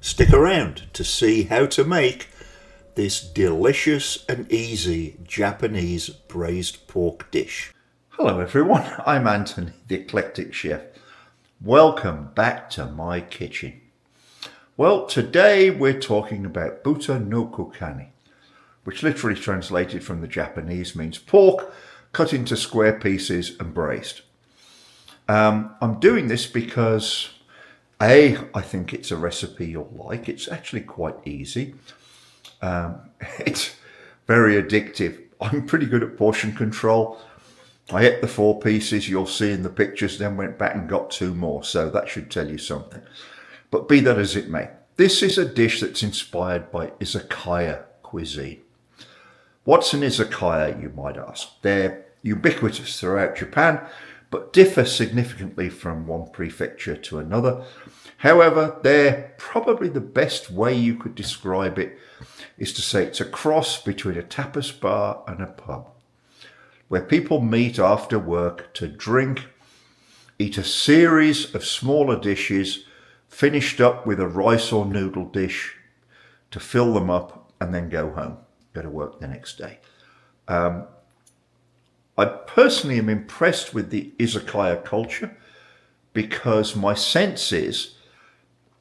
Stick around to see how to make this delicious and easy Japanese braised pork dish. Hello everyone, I'm Anthony the Eclectic Chef. Welcome back to my kitchen. Well, today we're talking about Buta no kokani, which literally translated from the Japanese means pork cut into square pieces and braised. I'm doing this because I think it's a recipe you'll like. It's actually quite easy. It's very addictive. I'm pretty good at portion control. I ate the 4 pieces you'll see in the pictures, then went back and got 2 more. So that should tell you something. But be that as it may, this is a dish that's inspired by Izakaya cuisine. What's an izakaya, you might ask? They're ubiquitous throughout Japan, but differ significantly from one prefecture to another. However, they're probably the best way you could describe it is to say it's a cross between a tapas bar and a pub, where people meet after work to drink, eat a series of smaller dishes, finished up with a rice or noodle dish to fill them up, and then go home, go to work the next day. I personally am impressed with the izakaya culture because my sense is,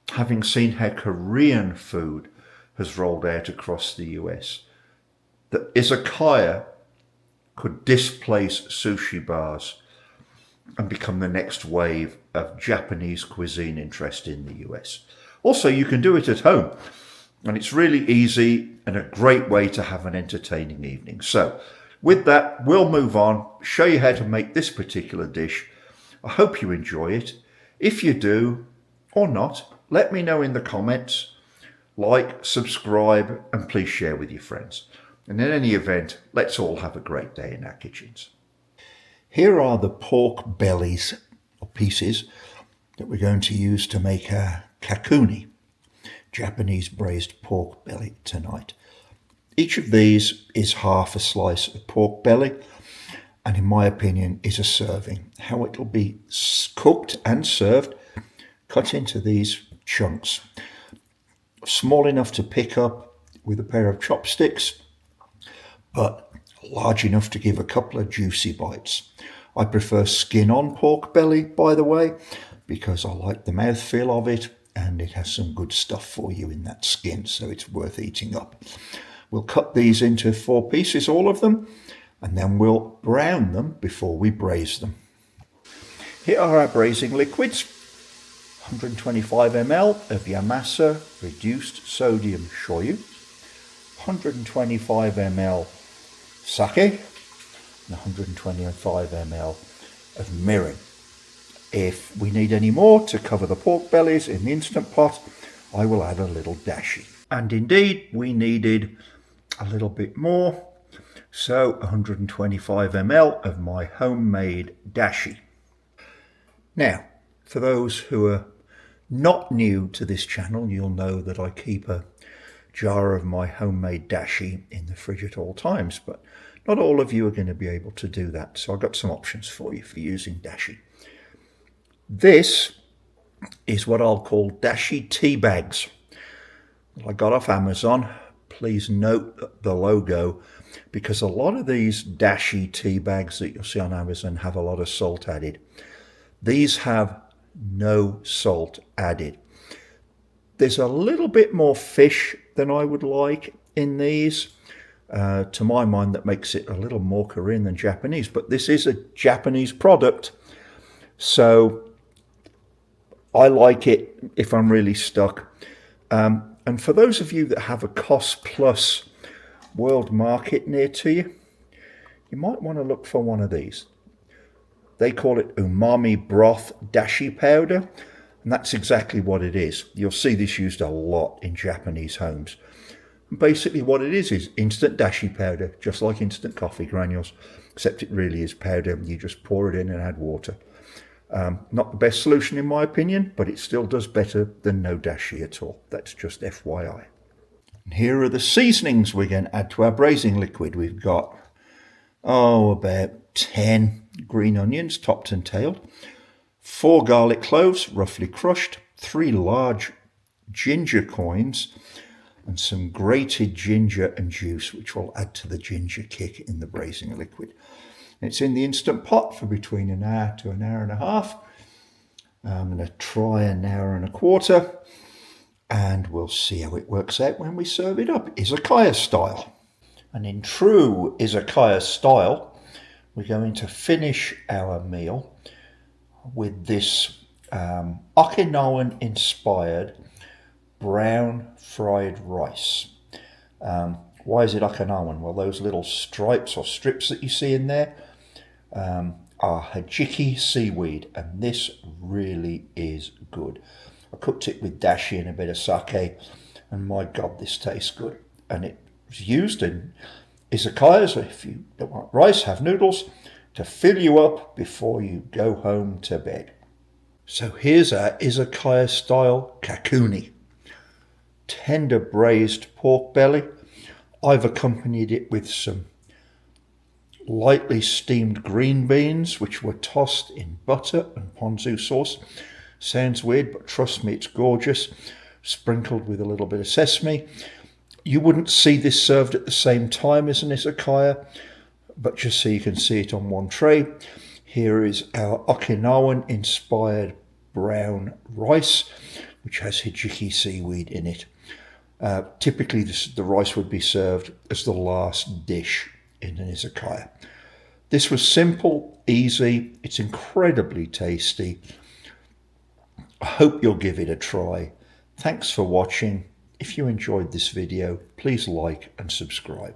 having seen how Korean food has rolled out across the US, that izakaya could displace sushi bars and become the next wave of Japanese cuisine interest in the US. Also, you can do it at home, and it's really easy and a great way to have an entertaining evening. So, with that, we'll move on, show you how to make this particular dish. I hope you enjoy it. If you do, or not, let me know in the comments. Like, subscribe, and please share with your friends. And in any event, let's all have a great day in our kitchens. Here are the pork bellies or pieces that we're going to use to make our Kakumi, Japanese braised pork belly tonight. Each of these is half a slice of pork belly, and in my opinion is a serving. How it'll be cooked and served, cut into these chunks, small enough to pick up with a pair of chopsticks, but large enough to give a couple of juicy bites. I prefer skin on pork belly, by the way, because I like the mouthfeel of it, and it has some good stuff for you in that skin, so it's worth eating up. We'll cut these into 4 pieces, all of them, and then we'll brown them before we braise them. Here are our braising liquids. 125 ml of Yamasa reduced sodium shoyu, 125 ml sake, and 125 ml of mirin. If we need any more to cover the pork bellies in the Instant Pot, I will add a little dashi. And indeed, we needed a little bit more, so 125 ml of my homemade dashi. Now, for those who are not new to this channel, you'll know that I keep a jar of my homemade dashi in the fridge at all times, but not all of you are going to be able to do that, so I've got some options for you for using dashi. This is what I'll call dashi tea bags. I got off Amazon. Please note the logo, because a lot of these dashi tea bags that you'll see on Amazon have a lot of salt added. These have no salt added. There's a little bit more fish than I would like in these. To my mind, that makes it a little more Korean than Japanese, but this is a Japanese product, so I like it if I'm really stuck. And for those of you that have a Cost Plus World Market near to you, you might want to look for one of these. They call it umami broth dashi powder, and that's exactly what it is. You'll see this used a lot in Japanese homes. And basically what it is instant dashi powder, just like instant coffee granules, except it really is powder. You just pour it in and add water. Not the best solution in my opinion, but it still does better than no dashi at all. That's just FYI. And here are the seasonings we're going to add to our braising liquid. We've got, about 10 green onions, topped and tailed, 4 garlic cloves, roughly crushed, 3 large ginger coins and some grated ginger and juice, which will add to the ginger kick in the braising liquid. It's in the Instant Pot for between an hour to an hour and a half. I'm going to try an hour and a quarter, and we'll see how it works out when we serve it up, Izakaya style. And in true Izakaya style, we're going to finish our meal with this Okinawan-inspired brown fried rice. Why is it Okinawan? Well, those little stripes or strips that you see in there are hijiki seaweed, and this really is good. I cooked it with dashi and a bit of sake, and my God, this tastes good. And it was used in izakayas. If you don't want rice, have noodles to fill you up before you go home to bed. So here's our Izakaya-style Kakumi. Tender braised pork belly. I've accompanied it with some lightly steamed green beans, which were tossed in butter and ponzu sauce. Sounds weird, but trust me, it's gorgeous. Sprinkled with a little bit of sesame. You wouldn't see this served at the same time as an izakaya, but just so you can see it on one tray. Here is our Okinawan-inspired brown rice, which has hijiki seaweed in it. Typically, the rice would be served as the last dish in an izakaya. This was simple, easy, it's incredibly tasty. I hope you'll give it a try. Thanks for watching. If you enjoyed this video, please like and subscribe.